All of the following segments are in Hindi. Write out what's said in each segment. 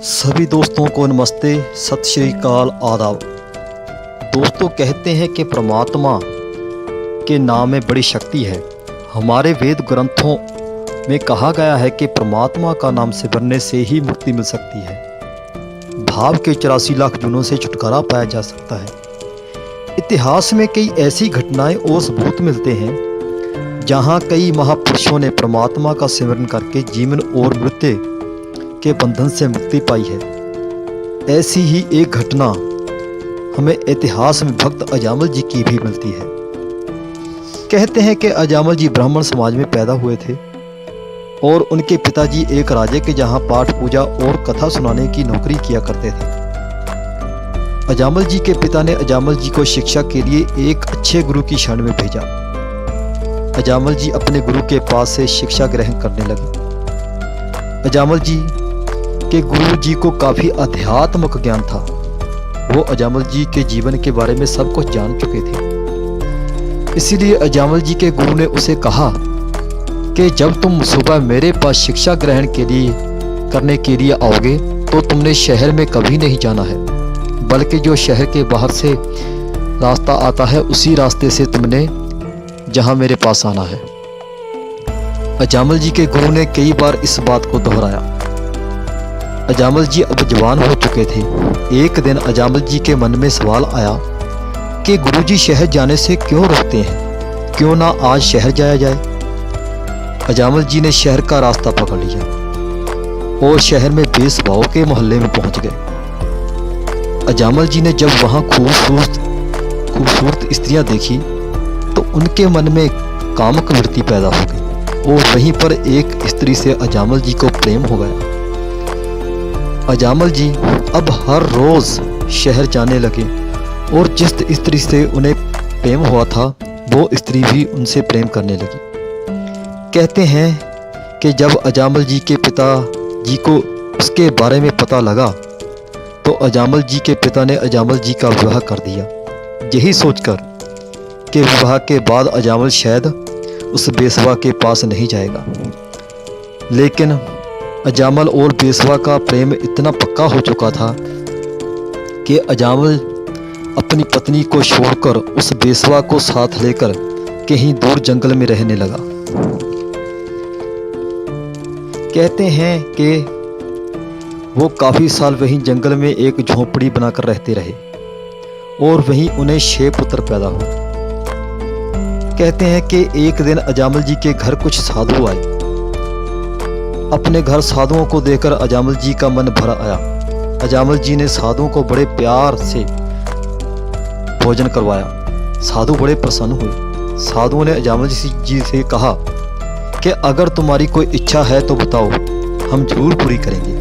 सभी दोस्तों को नमस्ते, सत श्री अकाल, आदाब। दोस्तों, कहते हैं कि परमात्मा के नाम में बड़ी शक्ति है। हमारे वेद ग्रंथों में कहा गया है कि परमात्मा का नाम सिमरने से ही मुक्ति मिल सकती है। भाव के 84 लाख जुनों से छुटकारा पाया जा सकता है। इतिहास में कई ऐसी घटनाएं और सबूत मिलते हैं जहां कई महापुरुषों ने परमात्मा का सिमरन करके जीवन और मृत्यु के बंधन से मुक्ति पाई है। ऐसी ही एक घटना हमें इतिहास में भक्त अजामल जी की भी मिलती है। कहते हैं कि अजामल जी ब्राह्मण समाज में पैदा हुए थे और उनके पिताजी एक राजे के जहां पाठ पूजा और कथा सुनाने की नौकरी किया करते थे। अजामल जी के पिता ने अजामल जी को शिक्षा के लिए एक अच्छे गुरु की शरण में भेजा। अजामल जी अपने गुरु के पास से शिक्षा ग्रहण करने लगे। अजामल जी के गुरु जी को काफी अध्यात्मक ज्ञान था। वो अजामल जी के जीवन के बारे में सब कुछ जान चुके थे। इसीलिए अजामल जी के गुरु ने उसे कहा कि जब तुम सुबह मेरे पास शिक्षा ग्रहण करने के लिए आओगे तो तुमने शहर में कभी नहीं जाना है, बल्कि जो शहर के बाहर से रास्ता आता है उसी रास्ते से तुमने जहां मेरे पास आना है। अजामल जी के गुरु ने कई बार इस बात को दोहराया। अजामल जी अब जवान हो चुके थे। एक दिन अजामल जी के मन में सवाल आया कि गुरुजी शहर जाने से क्यों रोकते हैं, क्यों ना आज शहर जाया जाए। अजामल जी ने शहर का रास्ता पकड़ लिया और शहर में बेसभाव के मोहल्ले में पहुंच गए। अजामल जी ने जब वहां खूबसूरत स्त्रियां देखी तो उनके मन में कामक वृत्ति पैदा हो गई और वहीं पर एक स्त्री से अजामल जी को प्रेम हो गया। अजामल जी अब हर रोज शहर जाने लगे और जिस स्त्री से उन्हें प्रेम हुआ था वो स्त्री भी उनसे प्रेम करने लगी। कहते हैं कि जब अजामल जी के पिता जी को उसके बारे में पता लगा तो अजामल जी के पिता ने अजामल जी का विवाह कर दिया, यही सोचकर कि विवाह के बाद अजामल शायद उस बेसवा के पास नहीं जाएगा। लेकिन अजामल और बेसवा का प्रेम इतना पक्का हो चुका था कि अजामल अपनी पत्नी को छोड़कर उस बेसवा को साथ लेकर कहीं दूर जंगल में रहने लगा। कहते हैं कि वो काफी साल वहीं जंगल में एक झोपड़ी बनाकर रहते रहे और वहीं उन्हें 6 पुत्र पैदा हुए। कहते हैं कि एक दिन अजामल जी के घर कुछ साधु आए। अपने घर साधुओं को देखकर अजामल जी का मन भर आया। अजामल जी ने साधुओं को बड़े प्यार से भोजन करवाया। साधु बड़े प्रसन्न हुए। साधुओं ने अजामल जी से कहा कि अगर तुम्हारी कोई इच्छा है तो बताओ, हम जरूर पूरी करेंगे।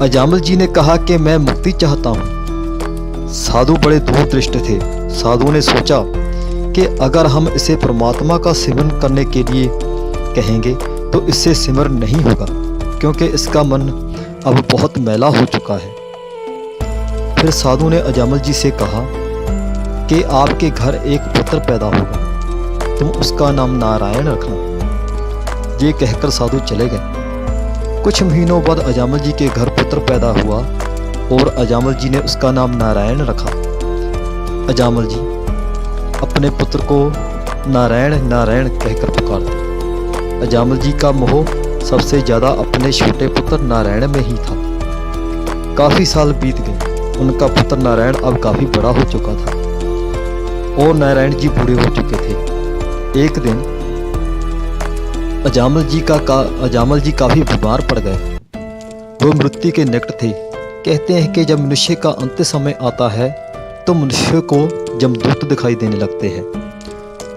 अजामल जी ने कहा कि मैं मुक्ति चाहता हूँ। साधु बड़े दूरदृष्ट थे। साधु ने सोचा कि अगर हम इसे परमात्मा का सिमरन करने के लिए कहेंगे तो इससे सिमरन नहीं होगा, क्योंकि इसका मन अब बहुत मैला हो चुका है। फिर साधु ने अजामल जी से कहा कि आपके घर एक पुत्र पैदा होगा, तुम उसका नाम नारायण रखना। ये कहकर साधु चले गए। कुछ महीनों बाद अजामल जी के घर पुत्र पैदा हुआ और अजामल जी ने उसका नाम नारायण रखा। अजामल जी अपने पुत्र को नारायण नारायण कहकर पुकारते। अजामल जी का मोह सबसे ज्यादा अपने छोटे पुत्र नारायण में ही था। काफी साल बीत गए। उनका पुत्र नारायण अब काफी बड़ा हो चुका था और नारायण जी बूढ़े हो चुके थे। एक दिन अजामल जी काफी बीमार पड़ गए। वो मृत्यु के निकट थे। कहते हैं कि जब मनुष्य का अंत समय आता है तो मनुष्य को यमदूत दिखाई देने लगते हैं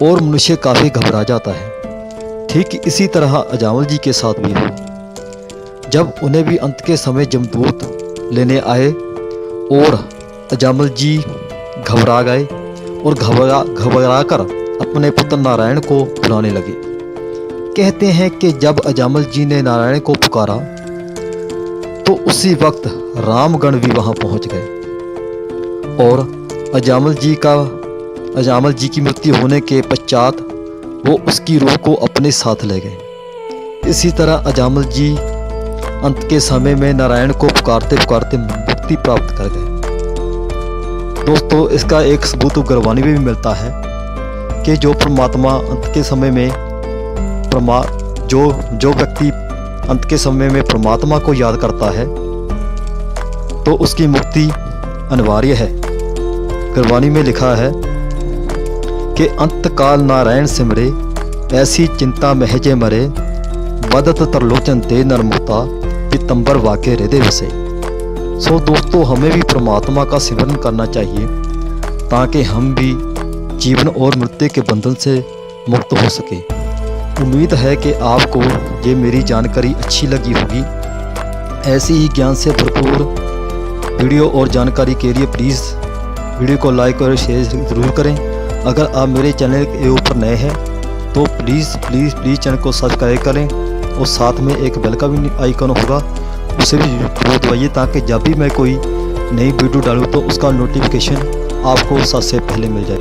और मनुष्य काफी घबरा जाता है। ठीक इसी तरह अजामल जी के साथ भी हुआ। जब उन्हें भी अंत के समय यमदूत लेने आए और अजामल जी घबरा गए और घबरा कर अपने पुत्र नारायण को बुलाने लगे। कहते हैं कि जब अजामल जी ने नारायण को पुकारा तो उसी वक्त रामगण भी वहां पहुंच गए और अजामल जी की मृत्यु होने के पश्चात वो उसकी रूह को अपने साथ ले गए। इसी तरह अजामल जी अंत के समय में नारायण को पुकारते पुकारते मुक्ति प्राप्त कर गए। दोस्तों, इसका एक सबूत गुरबानी में भी मिलता है कि जो परमात्मा अंत के समय में जो व्यक्ति अंत के समय में परमात्मा को याद करता है तो उसकी मुक्ति अनिवार्य है। गुरबानी में लिखा है कि अंत काल नारायण सिमरे, ऐसी चिंता महजे मरे, बदत तरलोचन ते नरमुक्ता, पीतंबर वाके हृदय बसे। सो दोस्तों, हमें भी परमात्मा का सिमरन करना चाहिए ताकि हम भी जीवन और मृत्यु के बंधन से मुक्त हो सके। उम्मीद है कि आपको ये मेरी जानकारी अच्छी लगी होगी। ऐसी ही ज्ञान से भरपूर वीडियो और जानकारी के लिए प्लीज़ वीडियो को लाइक और शेयर ज़रूर करें। अगर आप मेरे चैनल के ऊपर नए हैं तो प्लीज़ चैनल को सब्सक्राइब करें और साथ में एक बेल का भी आइकन होगा, उसे भी जरूर दबाइए ताकि जब भी मैं कोई नई वीडियो डालूँ तो उसका नोटिफिकेशन आपको सबसे पहले मिल जाए।